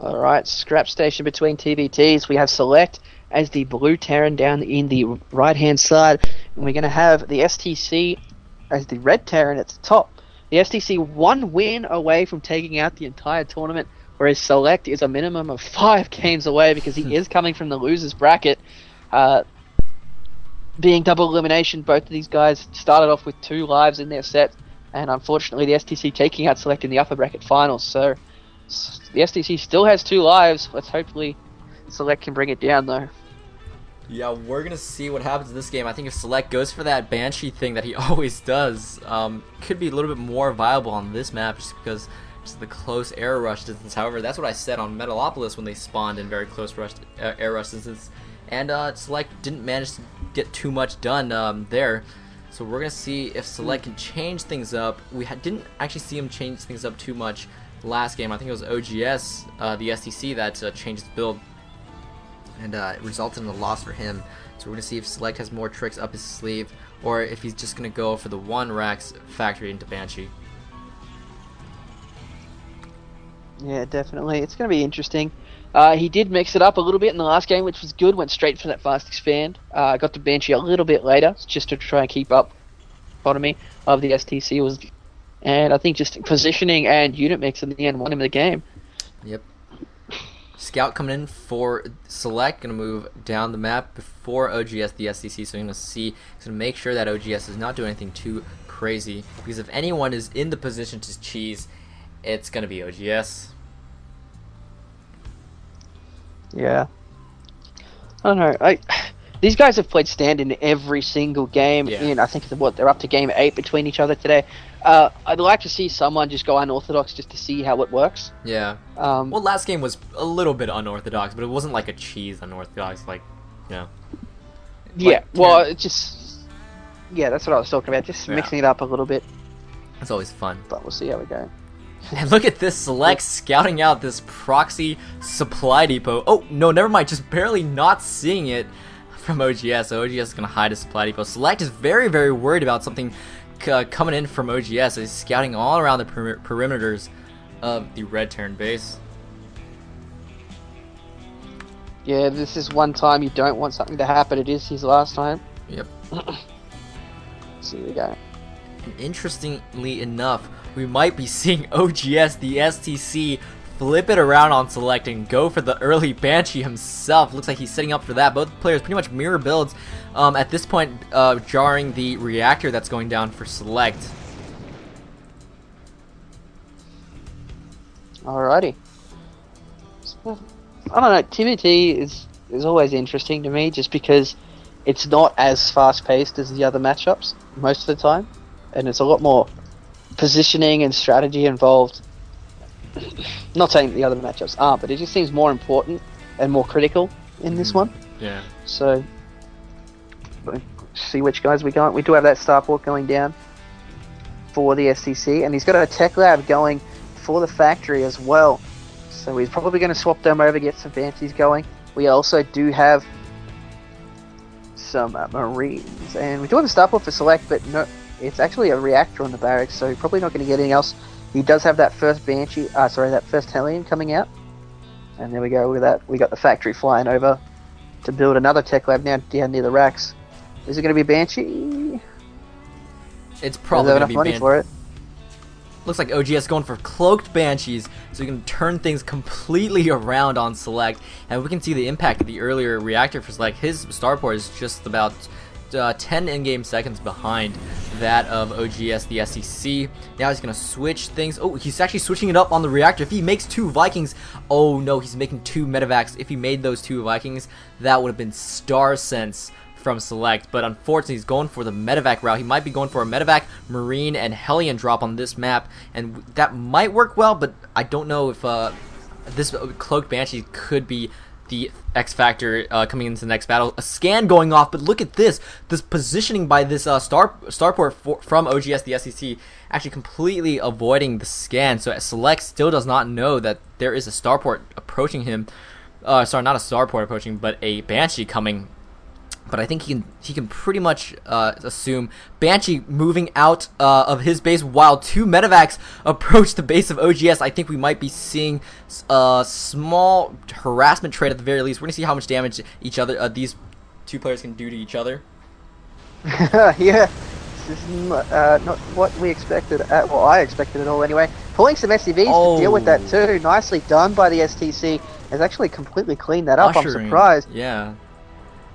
Alright, scrap station between TVTs. We have Select as the blue Terran down in the right-hand side. And we're going to have the STC as the red Terran at the top. The STC one win away from taking out the entire tournament, whereas Select is a minimum of 5 games away because he is coming from the losers bracket. Being double elimination, both of these guys started off with 2 lives in their set. And unfortunately, the STC taking out Select in the upper bracket finals. So the STC still has 2 lives. Let's hopefully Select can bring it down, though. Yeah, we're going to see what happens in this game. I think if Select goes for that Banshee thing that he always does, could be a little bit more viable on this map just because just the close air rush distance. However, that's what I said on Metalopolis when they spawned in very close air rush distance. And Select didn't manage to get too much done there. So we're going to see if Select can change things up. We didn't actually see him change things up too much last game. I think it was oGS, the STC, that changed his build. And it resulted in a loss for him. So we're going to see if Select has more tricks up his sleeve, or if he's just going to go for the 1 Rax factory into Banshee. Yeah, definitely. It's going to be interesting. He did mix it up a little bit in the last game, which was good. Went straight for that fast expand. Got to Banshee a little bit later, just to try and keep up economy of the STC. And I think just positioning and unit mix in the end won him the game. Yep. Scout coming in for Select, gonna move down the map before oGS the STC, so you're gonna see, he's gonna make sure that oGS is not doing anything too crazy, because if anyone is in the position to cheese, it's gonna be oGS. Yeah. I don't know. These guys have played stand in every single game. Yeah. I think they're up to game 8 between each other today. I'd like to see someone just go unorthodox just to see how it works. Yeah. Well, last game was a little bit unorthodox, but it wasn't like a cheese unorthodox, like, you know. Yeah. Well, it just. Yeah, that's what I was talking about. Just mixing it up a little bit. It's always fun. But we'll see how we go. And look at this, Select scouting out this proxy supply depot. Oh, no, never mind. Just barely not seeing it from oGS. So oGS is going to hide a supply depot. Select is very, very worried about something coming in from oGS. So he's scouting all around the perimeters of the red Terran base. Yeah, this is one time you don't want something to happen. It is his last time. Yep. So here we go. And interestingly enough, we might be seeing oGS, the STC, flip it around on Select and go for the early Banshee himself. Looks like he's setting up for that. Both players pretty much mirror builds at this point, jarring the reactor that's going down for Select. Alrighty. I don't know, TVT is always interesting to me just because it's not as fast paced as the other matchups most of the time, and it's a lot more positioning and strategy involved. Not saying the other matchups aren't, but it just seems more important and more critical in this one. Yeah. So, see which guys we got. We do have that starport going down for the STC, and he's got a tech lab going for the factory as well. So he's probably going to swap them over, get some Banshees going. We also do have some Marines, and we do have a starport for Select, but no, it's actually a reactor on the barracks, so probably not going to get anything else. He does have that first Banshee, that first Hellion coming out, and there we go. Look at that. We got the factory flying over to build another tech lab now down near the racks. Is it going to be Banshee? It's probably going to be money for it. Looks like oGS going for cloaked Banshees, so we can turn things completely around on Select, and we can see the impact of the earlier reactor for Select. His starport is just about 10 in-game seconds behind that of oGS, the SEC. Now he's going to switch things. Oh, he's actually switching it up on the reactor. If he makes 2 Vikings, oh no, he's making 2 medevacs. If he made those 2 Vikings, that would have been star sense from Select, but unfortunately he's going for the medevac route. He might be going for a medevac, Marine, and Hellion drop on this map, and that might work well, but I don't know if this cloaked Banshee could be the X factor coming into the next battle. A scan going off, but look at this positioning by this starport from oGS the SEC, actually completely avoiding the scan. So Select still does not know that there is a starport approaching him. Sorry, not a starport approaching, but a Banshee coming But I think he can pretty much assume Banshee moving out of his base while two medevacs approach the base of OGS. I think we might be seeing a small harassment trade at the very least. We're gonna see how much damage these two players can do to each other. Yeah, this is not what we expected. Well, I expected it all anyway. Pulling some SCVs to deal with that too. Nicely done by the STC. Has actually completely cleaned that up. Ushering, I'm surprised. Yeah.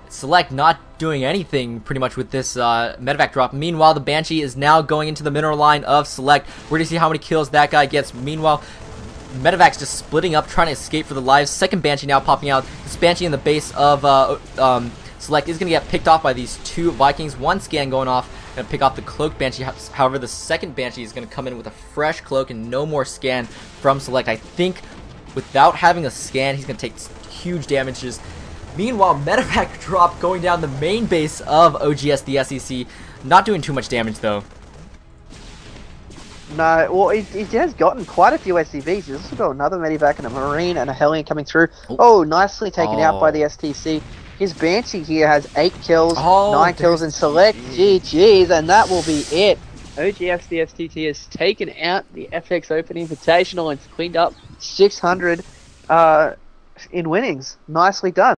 Select not doing anything pretty much with this medevac drop. Meanwhile, the Banshee is now going into the mineral line of Select. We're going to see how many kills that guy gets. Meanwhile, medevac's just splitting up, trying to escape for the lives. Second Banshee now popping out. This Banshee in the base of Select is going to get picked off by these two Vikings. One scan going off, going to pick off the cloaked Banshee. However, the second Banshee is going to come in with a fresh cloak and no more scan from Select. I think without having a scan, he's going to take huge damages. Meanwhile, medevac drop going down the main base of oGsThesTC. Not doing too much damage though. No, well, he has gotten quite a few SCVs. He's also got another medevac and a marine and a Hellion coming through. Oh, nicely taken out by the STC. His Banshee here has 8 kills, 9 kills in Select. GG's, and that will be it. oGsThesTC has taken out the FXOpen Invitational and cleaned up 600 in winnings. Nicely done.